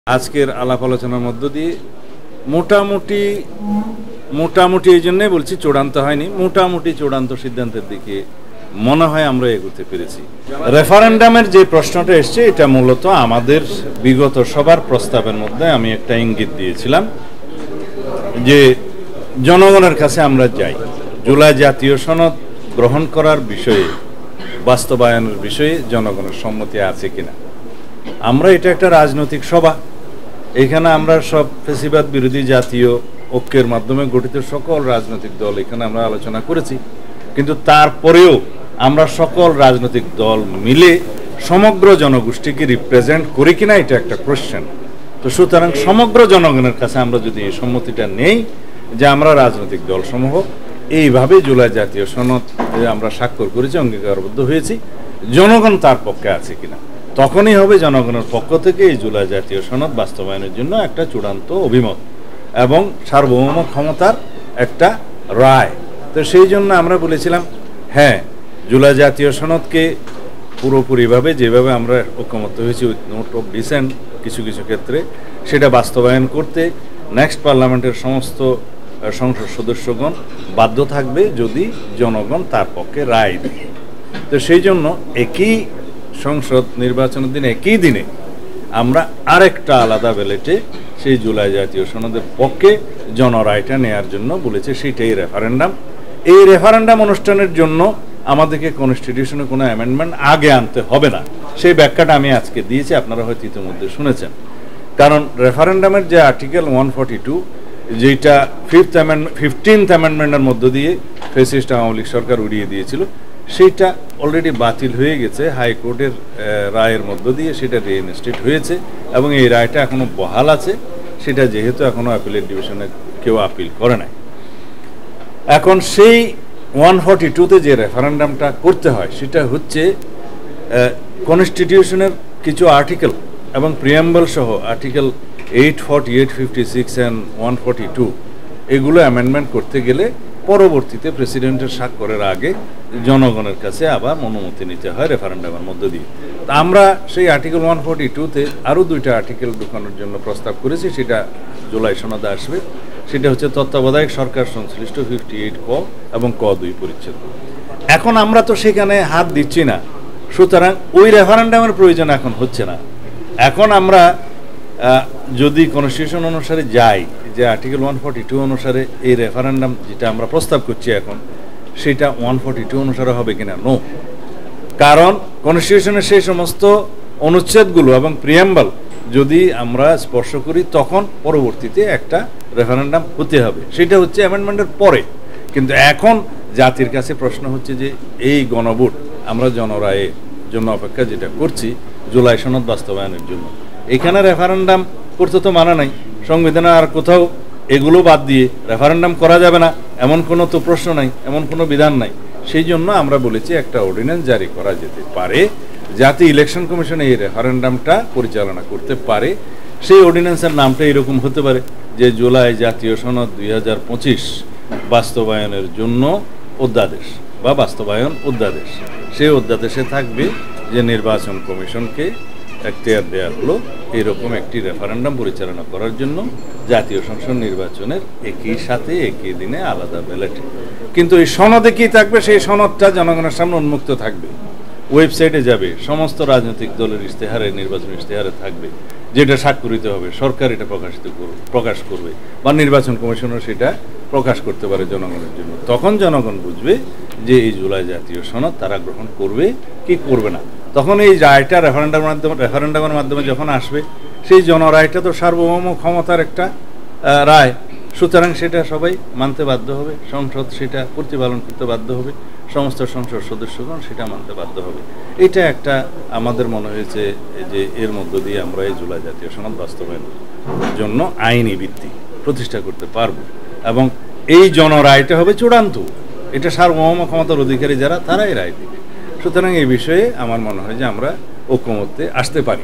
আজকের আলাপ আলোচনার মধ্য দিয়ে মোটামুটি এই জন্যই বলছি চূড়ান্ত হয়নি, মোটামুটি চূড়ান্ত সিদ্ধান্তের দিকে মনে হয় আমরা এগোতে পেরেছি। রেফারেন্ডামের যে প্রশ্নটা এসছে এটা মূলত আমাদের বিগত সবার প্রস্তাবের মধ্যে আমি একটা ইঙ্গিত দিয়েছিলাম যে জনগণের কাছে আমরা যাই, জুলাই জাতীয় সনদ গ্রহণ করার বিষয়ে, বাস্তবায়নের বিষয়ে জনগণের সম্মতি আছে কিনা। আমরা এটা একটা রাজনৈতিক সভা, এখানে আমরা সব ফ্যাসিবাদ বিরোধী জাতীয় ঐক্যের মাধ্যমে গঠিত সকল রাজনৈতিক দল এখানে আমরা আলোচনা করেছি, কিন্তু তারপরেও আমরা সকল রাজনৈতিক দল মিলে সমগ্র জনগোষ্ঠীকে রিপ্রেজেন্ট করি কিনা এটা একটা কোশ্চেন। তো সুতরাং সমগ্র জনগণের কাছে আমরা যদি এই সম্মতিটা নেই যে আমরা রাজনৈতিক দলসমূহ এইভাবে জুলাই জাতীয় সনদ আমরা স্বাক্ষর করেছি, অঙ্গীকারবদ্ধ হয়েছি, জনগণ তার পক্ষে আছে কিনা, তখনই হবে জনগণের পক্ষ থেকে এই জুলাই জাতীয় সনদ বাস্তবায়নের জন্য একটা চূড়ান্ত অভিমত এবং সার্বভৌম ক্ষমতার একটা রায়। তো সেই জন্য আমরা বলেছিলাম হ্যাঁ, জুলাই জাতীয় সনদকে পুরোপুরিভাবে যেভাবে আমরা ঐক্যমত্য হয়েছি উইথ নোট অফ ডিসেন্ট কিছু কিছু ক্ষেত্রে সেটা বাস্তবায়ন করতে নেক্সট পার্লামেন্টের সমস্ত সংসদ সদস্যগণ বাধ্য থাকবে যদি জনগণ তার পক্ষে রায় দেয়। তো সেই জন্য একই সংসদ নির্বাচনের দিনে একই দিনে আমরা আরেকটা আলাদা ব্যালটে সেই জুলাই জাতীয় সনদের পক্ষে জনরায়টা নেয়ার জন্য বলেছে, সেটাই রেফারেন্ডাম। এই রেফারেন্ডাম অনুষ্ঠানের জন্য আমাদেরকে কনস্টিটিউশনে কোনো অ্যামেন্ডমেন্ট আগে আনতে হবে না, সেই ব্যাখ্যাটা আমি আজকে দিয়েছি, আপনারা হয়তো ইতিমধ্যে শুনেছেন। কারণ রেফারেন্ডামের যে আর্টিকেল 142 যেটা 15th অ্যামেন্ডমেন্টের মধ্য দিয়ে ফ্যাসিস্ট আওয়ামী লীগ সরকার উড়িয়ে দিয়েছিল, সেইটা অলরেডি বাতিল হয়ে গেছে হাইকোর্টের রায়ের মধ্য দিয়ে, সেটা রিইনস্টেট হয়েছে এবং এই রায়টা এখনো বহাল আছে। সেটা যেহেতু এখনো অ্যাপিলেট ডিভিশনে কেউ আপিল করে নাই, এখন সেই 142-তে যে রেফারেন্ডামটা করতে হয় সেটা হচ্ছে কনস্টিটিউশনের কিছু আর্টিকেল এবং প্রিয়াম্বল সহ আর্টিকেল 840, 856 অ্যান্ড 142 এগুলো অ্যামেন্ডমেন্ট করতে গেলে পরবর্তীতে প্রেসিডেন্টের স্বাক্ষরের আগে জনগণের কাছে আবার অনুমতি নিতে হয় রেফারেন্ডামের মধ্য দিয়ে। তা আমরা সেই আর্টিকেল 142-তে আরও 2টা আর্টিকেল ঢুকানোর জন্য প্রস্তাব করেছি, সেটা জুলাই সনদে আসবে। সেটা হচ্ছে তত্ত্বাবধায়ক সরকার সংশ্লিষ্ট 58 ক এবং ক 2 পরিচ্ছেদ। এখন আমরা তো সেখানে হাত দিচ্ছি না, সুতরাং ওই রেফারেন্ডামের প্রয়োজন এখন হচ্ছে না। এখন আমরা যদি কনস্টিটিউশন অনুসারে যাই যে আর্টিকেল 142 অনুসারে এই রেফারেন্ডাম যেটা আমরা প্রস্তাব করছি এখন, সেটা 142 অনুসারে হবে কিনা? নো। কারণ কনস্টিটিউশনের সেই সমস্ত অনুচ্ছেদগুলো এবং প্রিয়াম্বল যদি আমরা স্পর্শ করি তখন পরবর্তীতে একটা রেফারেন্ডাম হতে হবে, সেটা হচ্ছে অ্যামেন্ডমেন্টের পরে। কিন্তু এখন জাতির কাছে প্রশ্ন হচ্ছে যে এই গণভোট আমরা জনরায়ের জন্য অপেক্ষা যেটা করছি জুলাই সনদ বাস্তবায়নের জন্য, এখানে রেফারেন্ডাম করতে তো মানা নাই, সংবিধানে আর কোথাও এগুলো বাদ দিয়ে রেফারেন্ডাম করা যাবে না এমন কোনো তো প্রশ্ন নাই, এমন কোনো বিধান নাই। সেই জন্য আমরা বলেছি একটা অর্ডিন্যান্স জারি করা যেতে পারে যাতে ইলেকশন কমিশন এই রেফারেন্ডামটা পরিচালনা করতে পারে। সেই অর্ডিন্যান্সের নামটা এরকম হতে পারে যে জুলাই জাতীয় সনদ 2025 বাস্তবায়নের জন্য অধ্যাদেশ বা বাস্তবায়ন অধ্যাদেশ। সেই অধ্যাদেশে থাকবে যে নির্বাচন কমিশনকে এখতিয়ার দেওয়া হলো এরকম একটি রেফারেন্ডাম পরিচালনা করার জন্য জাতীয় সংসদ নির্বাচনের একই সাথে একই দিনে আলাদা ব্যালটে। কিন্তু এই সনদে কি থাকবে? সেই সনদটা জনগণের সামনে উন্মুক্ত থাকবে, ওয়েবসাইটে যাবে, সমস্ত রাজনৈতিক দলের ইশতেহারে, নির্বাচন ইশতেহারে থাকবে, যেটা স্বাক্ষরিত হবে, সরকার এটা প্রকাশ করবে বা নির্বাচন কমিশনও সেটা প্রকাশ করতে পারে জনগণের জন্য। তখন জনগণ বুঝবে যে এই জুলাই জাতীয় সনদ তারা গ্রহণ করবে কি করবে না। তখন এই রায়টা রেফারেন্ডামের মাধ্যমে যখন আসবে, সেই জনরায়টা তো সার্বভৌম ক্ষমতার একটা রায়, সুতরাং সেটা সবাই মানতে বাধ্য হবে, সংসদ সেটা প্রতিপালন করতে বাধ্য হবে, সমস্ত সংসদ সদস্যগণ সেটা মানতে বাধ্য হবে। এটা একটা আমাদের মনে হয়েছে যে এর মধ্য দিয়ে আমরা এই জুলাই জাতীয় সনদ বাস্তবায়নের জন্য আইনি ভিত্তি প্রতিষ্ঠা করতে পারব এবং এই জনরায়টা হবে চূড়ান্ত, এটা সার্বভৌম ক্ষমতার অধিকারী যারা তারাই রায় দেবে। সুতরাং এই বিষয়ে আমার মনে হয় যে আমরা ঐক্যমত্যে আসতে পারি।